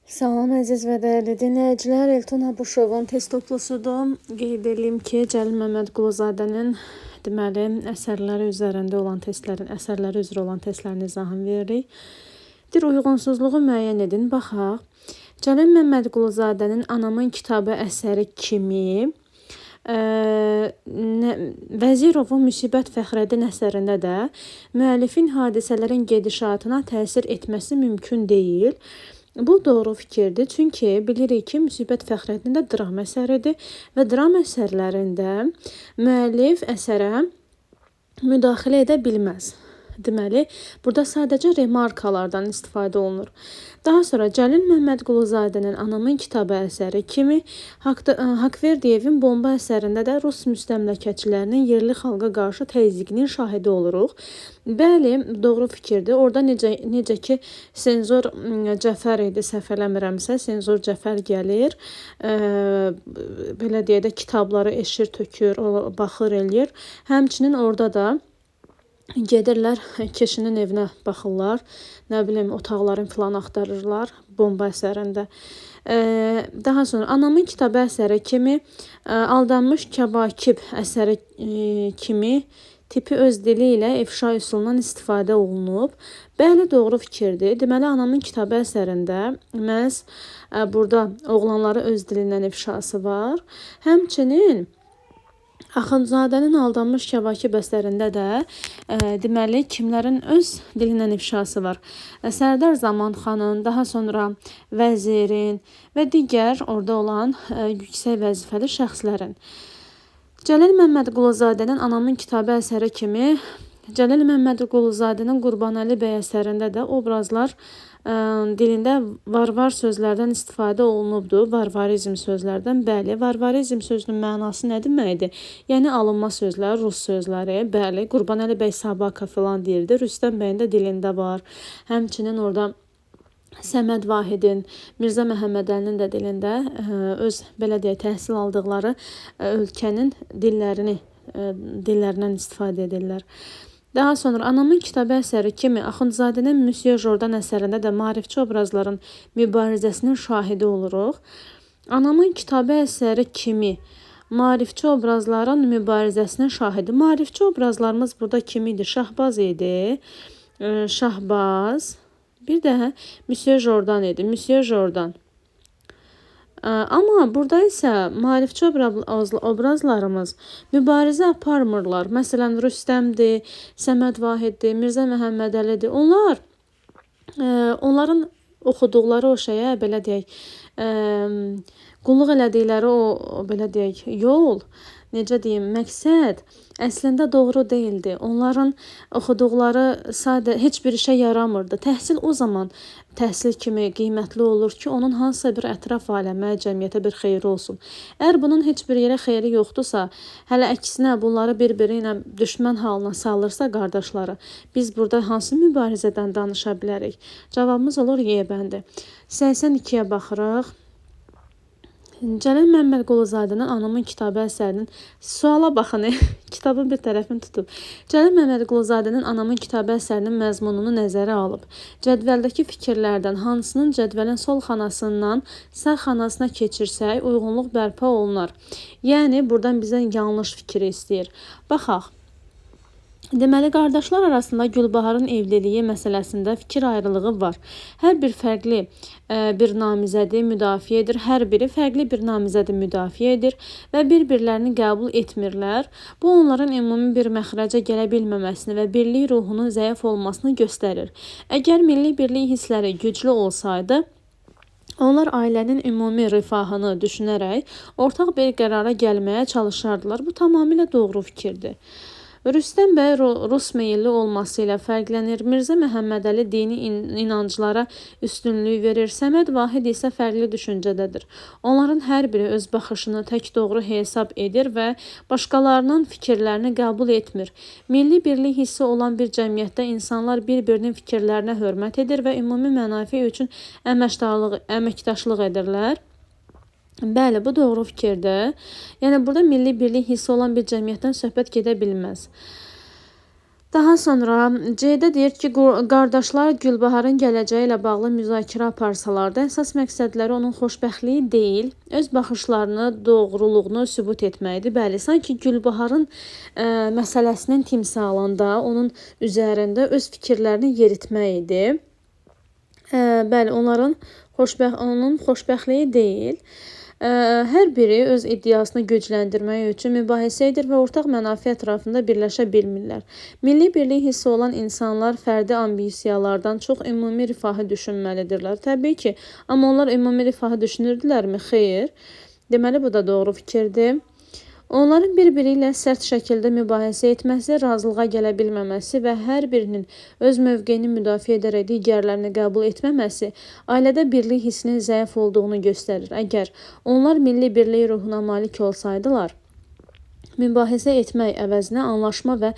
Salam əziz və dəyərli dinləyicilər, Elton Abuşovun test toplusudur. Qeyd edeyim ki, Cəlil Məmmədquluzadənin deməli əsərləri üzrə olan testlərin izahını veririk. Uyğunsuzluğu müəyyən edin. Baxaq. Cəlil Məmmədquluzadənin Anamın kitabı əsəri kimi Vəzirovun Müsibət Fəxrəddin əsərində də müəllifin hadisələrin gedişatına təsir etməsi mümkün deyil. Bu doğru fikirdir. Çünki bilirik ki, Müsibət Fəxrəddin də dram əsəridir və dram əsərlərində müəllif əsərə müdaxilə edə bilməz. Deməli, burada sadəcə remarkalardan istifadə olunur. Daha sonra Cəlil Məmmədquluzadənin Anamın kitabı əsəri kimi Haqverdiyevin Bomba əsərində də Rus müstəmləkəçilərinin yerli xalqa qarşı təzyiqinin şahidi oluruq. Bəli, doğru fikirdir. Orada necə ki, senzor Cəfər idi, səhv eləmirəmsə, senzor Cəfər gəlir, belə deyə də kitabları eşir, tökür, baxır, eləyir. Həmçinin orada da gedirlər kişinin evinə baxırlar, nə bilim otaqların filan axtarırlar Bomba əsərində. Daha sonra Anamın kitabı əsəri kimi Aldanmış Kəvakib əsəri kimi tipi öz dili ilə ifşa üsulundan istifadə olunub. Bəli, doğru fikirdir. Deməli, Anamın kitabı əsərində məhz burada oğlanları öz dilindən ifşası var. Həmçinin Axundzadənin Aldanmış Kəvakib əsərində də deməli kimlərin öz dilindən ifşası var. Sərdar Zamanxanın, daha sonra vəzirin və digər orada olan yüksək vəzifəli şəxslərin. Cəlil Məmmədquluzadənin Anamın kitabı əsəri kimi Cəlil Məmmədquluzadənin Qurbanəli bəy əsərində də obrazlar dilində varvar sözlərdən istifadə olunubdur. Varvarizm sözlərdən. Bəli, varvarizm sözünün mənası nə deməkdir? Yəni alınma sözləri, rus sözləri. Bəli, Qurbanəli bəy Sabaka filan deyirdi. Rüstəm bəyin də dilində var. Həmçinin orada Səməd Vahidin, Mirzə Məhəmmədəlinin də dilində öz belə deyək təhsil aldıqları ölkənin dillərindən istifadə edirlər. Daha sonra Anamın kitabı əsəri kimi Axundzadənin Müsyo Jordan əsərində də maarifçi obrazların mübarizəsinin şahidi oluruq. Anamın kitabı əsəri kimi maarifçi obrazların mübarizəsinin şahidi. Maarifçi obrazlarımız burada kim idi? Şahbaz idi. Şahbaz. Bir də Müsyo Jordan idi. Müsyo Jordan. Amma burada isə maarifçi obrazlarımız mübarizə aparmırlar. Məsələn, Rüstəmdir, Səməd Vahiddir, Mirzə Məhəmmədəlidir. Onların oxuduqları o şeyə, belə deyək, qulluq elədikləri o belə deyək, yol, necə deyim, məqsəd əslində doğru deyildi. Onların oxuduqları sadə heç bir işə yaramırdı. Təhsil o zaman təhsil kimi qiymətli olur ki, onun hansısa bir ətraf aləmə, cəmiyyətə bir xeyri olsun. Əgər bunun heç bir yerə xeyri yoxdursa, hələ əksinə bunları bir-biri ilə düşmən halına salırsa qardaşları, biz burada hansı mübarizədən danışa bilərik? Cavabımız olur Y-bəndi. 82-yə baxırıq. Cəlil Məmmədquluzadənin Anamın kitabı əsərinin suala baxın, kitabın bir tərəfini tutub. Cəlil Məmmədquluzadənin Anamın kitabı əsərinin məzmununu nəzərə alıb. Cədvəldəki fikirlərdən hansının cədvəlin sol xanasından sağ xanasına keçirsək, uyğunluq bərpa olunar. Yəni, buradan bizə yanlış fikir istəyir. Baxaq. Deməli, qardaşlar arasında Gülbaharın evliliyi məsələsində fikir ayrılığı var. Hər bir fərqli bir namizədi müdafiə edir, hər biri fərqli bir namizədi müdafiə edir və bir-birlərini qəbul etmirlər. Bu, onların ümumi bir məxrəcə gələ bilməməsini və birlik ruhunun zəif olmasını göstərir. Əgər milli birlik hissləri güclü olsaydı, onlar ailənin ümumi rifahını düşünərək ortaq bir qərara gəlməyə çalışardılar. Bu, tamamilə doğru fikirdir. Rüstəm bəy Rus meyilli olması ilə fərqlənir. Mirzə Məhəmmədəli dini inanclara üstünlük verir. Səməd Vahid isə fərqli düşüncədədir. Onların hər biri öz baxışını tək doğru hesab edir və başqalarının fikirlərini qəbul etmir. Milli birlik hissi olan bir cəmiyyətdə insanlar bir-birinin fikirlərinə hörmət edir və ümumi mənafi üçün əməkdaşlıq edirlər. Bəli, bu doğru fikirdir. Yəni, burada milli birlik hissi olan bir cəmiyyətdən söhbət gedə bilməz. Daha sonra C-də deyir ki, qardaşlar Gülbaharın gələcəyi ilə bağlı müzakirə aparsalar da, əsas məqsədləri onun xoşbəxtliyi deyil, öz baxışlarını, doğruluğunu sübut etməkdir. Bəli, sanki Gülbaharın məsələsinin timsalında, onun üzərində öz fikirlərini yeritmək idi. Bəli, onun xoşbəxtliyi deyil. Hər biri öz iddiasını gücləndirmək üçün mübahisə edir və ortaq mənafe ətrafında birləşə bilmirlər. Milli birlik hissi olan insanlar fərdi ambisiyalardan çox ümumi rifahı düşünməlidirlər. Təbii ki, amma onlar ümumi rifahı düşünürdülərmi? Xeyr. Deməli, bu da doğru fikirdir. Onların bir-biri ilə sərt şəkildə mübahisə etməsi, razılığa gələ bilməməsi və hər birinin öz mövqeyini müdafiə edərək digərlərini qəbul etməməsi ailədə birlik hissinin zəif olduğunu göstərir. Əgər onlar milli birlik ruhuna malik olsaydılar, mübahisə etmək əvəzinə anlaşma və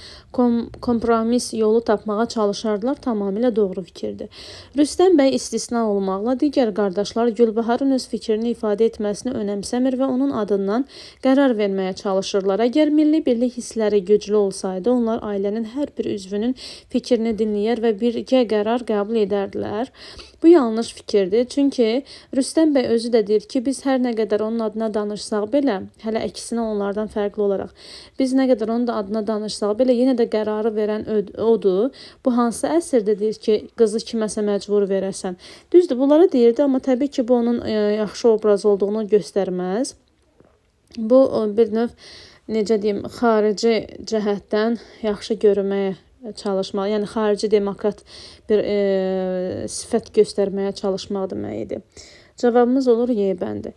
kompromis yolu tapmağa çalışardılar. Tamamilə doğru fikirdir. Rüstəm bəy istisna olmaqla digər qardaşlar Gülbaharın öz fikrini ifadə etməsini önəmsəmir və onun adından qərar verməyə çalışırlar. Əgər milli birlik hissləri güclü olsaydı, onlar ailənin hər bir üzvünün fikrini dinləyər və birgə qərar qəbul edərdilər. Bu yanlış fikirdir. Çünki Rüstəm bəy özü də deyir ki, biz hər nə qədər onun adına danışsaq belə, hələ əksinə onlardan fərqli olaraq, biz nə qədər onun da adına danışsaq belə, yenə də qərarı verən odur. Bu hansı əsrdə deyir ki, qızı kiməsə məcbur verəsən. Düzdür, bunları deyirdi, amma təbii ki, bu onun yaxşı obraz olduğunu göstərməz. Bu bir növ, necə deyim, xarici cəhətdən yaxşı görünməyə çalışmaq, yəni xarici demokrat bir sifət göstərməyə çalışmaq deməkdir. Cavabımız olur Y bəndi.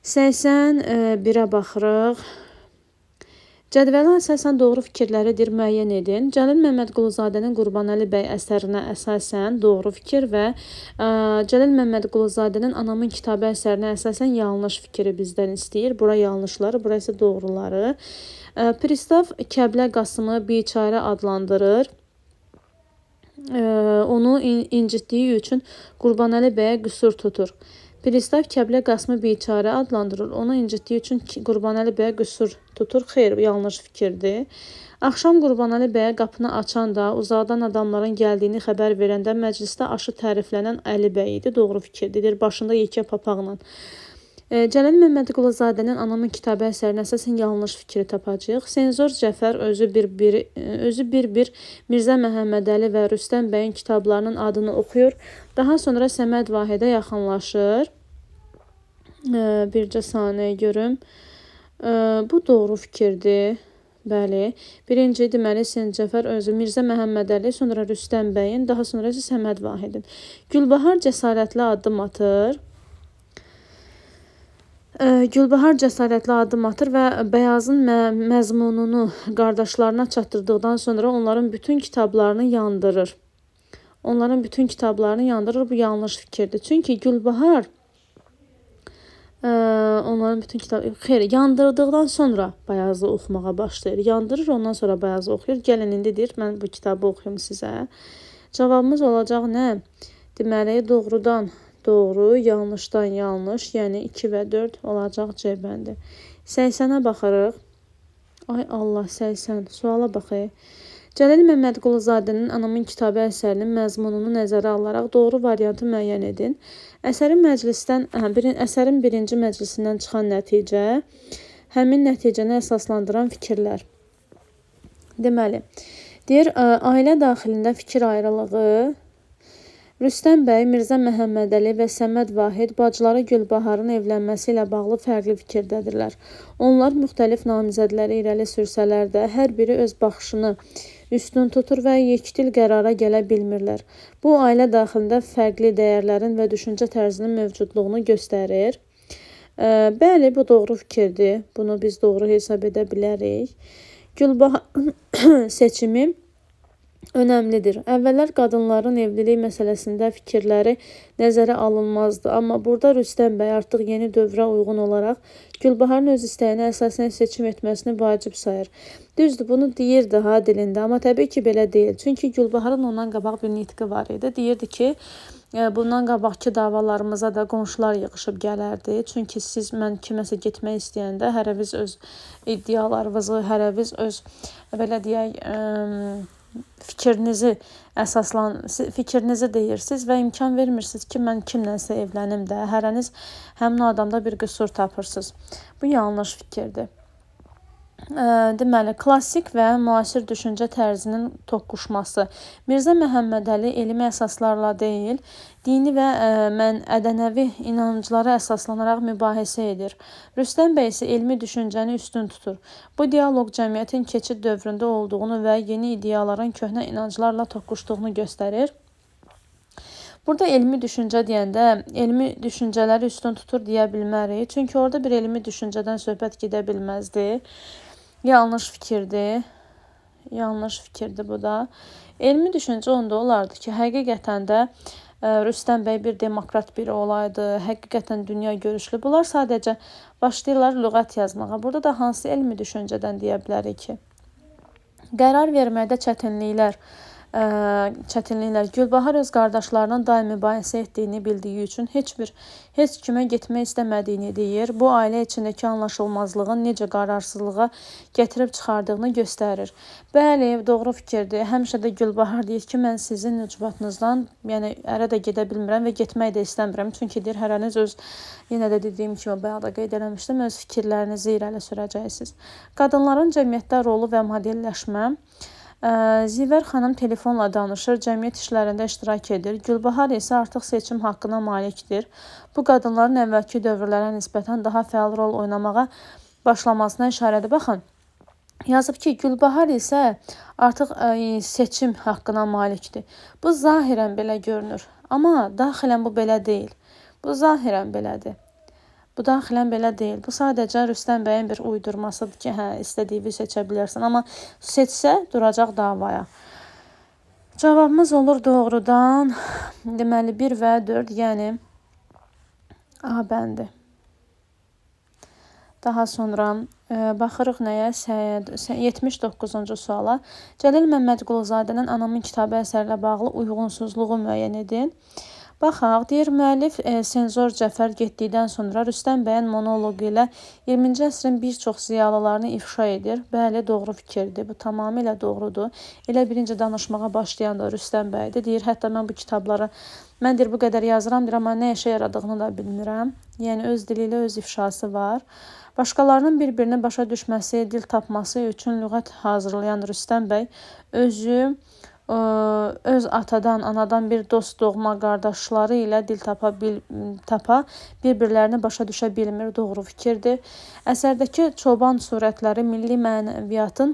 81-ə baxırıq. Cədvələ əsasən doğru fikirləri müəyyən edin. Cəlil Məmmədquluzadənin Qurbanəli bəy əsərinə əsasən doğru fikir və Cəlil Məmmədquluzadənin Anamın kitabı əsərinə əsasən yanlış fikri bizdən istəyir. Bura yanlışları, bura isə doğruları. Pristav Kəblə Qasımı biçarə adlandırır. Onu incitdiyi üçün Qurbanəli bəyə qüsur tutur. Pristav Kəblə Qasımı biçarə adlandırır. Onu incitdiyi üçün Qurbanəli bəyə qüsur tutur. Xeyr, yanlış fikirdir. Axşam Qurbanəli bəyə qapını açan da, uzaqdan adamların gəldiyini xəbər verəndə məclisdə aşı təriflənən Əli bəy idi. Doğru fikirdir. Başında yekə papaqla. Cəlil Məmmədquluzadənin Anamın kitabı əsərinə əsasən yanlış fikri tapacağıq. Senzor Cəfər özü bir Mirzə Məhəmmədəli və Rüstəm bəyin kitablarının adını oxuyur. Daha sonra Səməd Vahidə yaxınlaşır. Bircə saniyə görüm. Bu doğru fikirdir. Bəli. Birinci deməli Cəfər özü Mirzə Məhəmmədəli, sonra Rüstəm bəyin, daha sonra isə Səməd Vahidin. Gülbahar cəsarətli addım atır. Gülbahar cəsarətli addım atır və Bəyazın məzmununu qardaşlarına çatdırdıqdan sonra onların bütün kitablarını yandırır. Bu yanlış fikirdir. Çünki Gülbahar onların bütün kitabı... Xeyr, yandırdıqdan sonra Bayazı oxumağa başlayır. Yandırır, ondan sonra Bayazı oxuyur. Gəlin indi deyir, mən bu kitabı oxuyum sizə. Cavabımız olacaq nə? Deməli, doğrudan doğru, yanlışdan yanlış, yəni 2 və 4 olacaq C bəndi. 80-ə baxırıq. Ay Allah, 80. Suala baxayıq. Cəlil Məmmədquluzadənin Anamın kitabı əsərinin məzmununu nəzərə alaraq doğru variantı müəyyən edin. Əsərin birinci məclisindən çıxan nəticə, həmin nəticəni əsaslandıran fikirlər. Deməli, deyir, ailə daxilində fikir ayrılığı, Rüstəm bəy, Mirzə Məhəmmədəli və Səməd Vahid bacıları Gülbaharın evlənməsi ilə bağlı fərqli fikirdədirlər. Onlar müxtəlif namizədləri irəli sürsələr də, hər biri öz baxışını üstün tutur və yekdil qərara gələ bilmirlər. Bu, ailə daxilində fərqli dəyərlərin və düşüncə tərzinin mövcudluğunu göstərir. Bəli, bu doğru fikirdir. Bunu biz doğru hesab edə bilərik. Gülbaharın seçimi önəmlidir. Əvvəllər qadınların evlilik məsələsində fikirləri nəzərə alınmazdı. Amma burada Rüstəm bəy artıq yeni dövrə uyğun olaraq Gülbaharın öz istəyinə əsasən seçim etməsini vacib sayır. Düzdür, bunu deyirdi dilində, amma təbii ki, belə deyil. Çünki Gülbaharın ondan qabaq bir nitqi var idi. Deyirdi ki, bundan qabaqki davalarımıza da qonşular yığışıb gələrdi. Çünki mən kiməsə getmək istəyəndə hərəviz öz iddialarınızı, hərəviz öz, belə deyək, fikrinizi fikrinizi deyirsiniz və imkan vermirsiniz ki, mən kimlənsə evlənim də. Hərəniz həmin adamda bir qüsur tapırsınız. Bu yanlış fikirdir. Deməli, klassik və müasir düşüncə tərzinin toqquşması. Mirzə Məhəmmədəli elmi əsaslarla deyil, dini və ədənəvi inanclara əsaslanaraq mübahisə edir. Rüstəm bəy isə elmi düşüncəni üstün tutur. Bu dialoq cəmiyyətin keçid dövründə olduğunu və yeni ideyaların köhnə inanclarla toqquşduğunu göstərir. Burada elmi düşüncə deyəndə, elmi düşüncələri üstün tutur deyə bilmərik. Çünki orada bir elmi düşüncədən söhbət gedə bilməzdi. Yanlış fikirdir. Yanlış fikirdir bu da. Elmi düşüncə onda olardı ki, həqiqətən də Rüstəm bəy bir demokrat biri olaydı, həqiqətən dünya görüşlü. Bunlar sadəcə başlayırlar lüğət yazmağa. Burada da hansı elmi düşüncədən deyə bilərik ki? Qərar verməkdə çətinliklər. Gülbahar öz qardaşlarının daim mübahisə etdiyini bildiyi üçün heç kimə getmək istəmədiyini deyir. Bu ailə içindəki anlaşılmazlığın necə qararsızlığa gətirib çıxardığını göstərir. Bəli, doğru fikirdir. Həmişə də Gülbahar deyir ki, mən sizin ucbatınızdan, yəni ərə də gedə bilmirəm və getmək də istəmirəm. Çünki deyir, hərəniz öz, yenə də dediyim kimi, bayaq da qeyd eləmişdim, öz fikirlərinizi irəli sürəcəksiniz. Qadınların cəmiyyətdə rolu və modelləşmə. Zivər xanım telefonla danışır, cəmiyyət işlərində iştirak edir. Gülbahar isə artıq seçim haqqına malikdir. Bu qadınların əvvəlki dövrlərə nisbətən daha fəal rol oynamağa başlamasına işarədir. Baxın, yazıb ki, Gülbahar isə artıq seçim haqqına malikdir. Bu zahirən belə görünür, amma daxilən bu belə deyil. Bu zahirən belədir. Bu daxilən belə deyil. Bu sadəcə Rüstəm bəyin bir uydurmasıdır ki, istədiyi seçə bilərsən. Amma seçsə, duracaq davaya. Cavabımız olur doğrudan. Deməli, 1 və 4, yəni A bəndi. Daha sonra baxırıq nəyə? 79-cu suala. Cəlil Məmmədquluzadənin Anamın kitabı əsərlə bağlı uyğunsuzluğu müəyyən edin. Baxaq, deyir, müəllif Senzor Cəfər getdikdən sonra Rüstəm bəyin monoloqu ilə 20-ci əsrin bir çox ziyalılarını ifşa edir. Bəli, doğru fikirdir. Bu tamamilə doğrudur. Elə birinci danışmağa başlayan da Rüstəm bəydir. Deyir, hətta mən bu kitabları, mən deyir, bu qədər yazıram, deyir, amma nə işə yaradığını da bilmirəm. Yəni, öz dili ilə öz ifşası var. Başqalarının bir-birini başa düşməsi, dil tapması üçün lüğət hazırlayan Rüstəm bəy özü öz atadan, anadan bir dost, doğma qardaşları ilə dil tapa, bir-birlərini başa düşə bilmir. Doğru fikirdir. Əsərdəki çoban surətləri milli mənəviyyatın,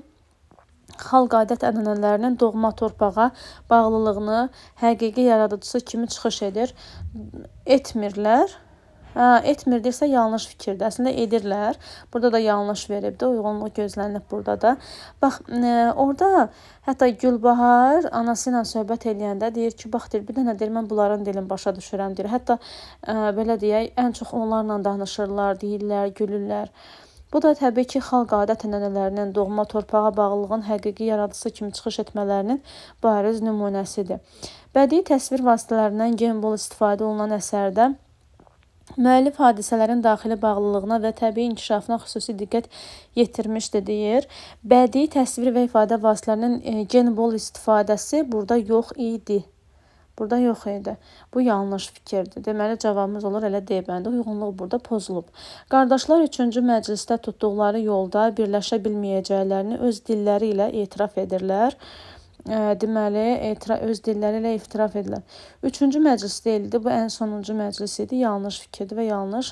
xalq adət ənənələrinin doğma torpağa bağlılığını həqiqi yaradıcısı kimi çıxış edir. Etmirlər. Etmirdirsə yanlış fikirdir. Əslində edirlər. Burada da yanlış veribdir. Uyğunluq gözlənilib burada da. Bax, orada hətta Gülbahar anası ilə söhbət eləyəndə deyir ki, bax, deyir, bir dənə deyir, mən bunların dilini başa düşürəm, deyir. Hətta belə deyək, ən çox onlarla danışırlar, deyirlər, gülürlər. Bu da təbii ki, xalq adət ənənələrinin doğma torpağa bağlılığın həqiqi yaradıcısı kimi çıxış etmələrinin bariz nümunəsidir. Bədii təsvir vasitələrindən genbol istifadə olunan əsərdə müəllif hadisələrin daxili bağlılığına və təbii inkişafına xüsusi diqqət yetirmişdir, deyir. Bədii təsvir və ifadə vasitələrinin genbol istifadəsi burada yox idi. Burada yox idi. Bu yanlış fikirdir. Deməli, cavabımız olur elə D bəndi. Uyğunluq burada pozulub. Qardaşlar 3-cü məclisdə tutduqları yolda birləşə bilməyəcəklərini öz dilləri ilə etiraf edirlər. Deməli, öz dilləri ilə etiraf edirlər. 3-cü məclis deyildi, bu ən sonuncu məclis idi. Yanlış fikirdir və yanlış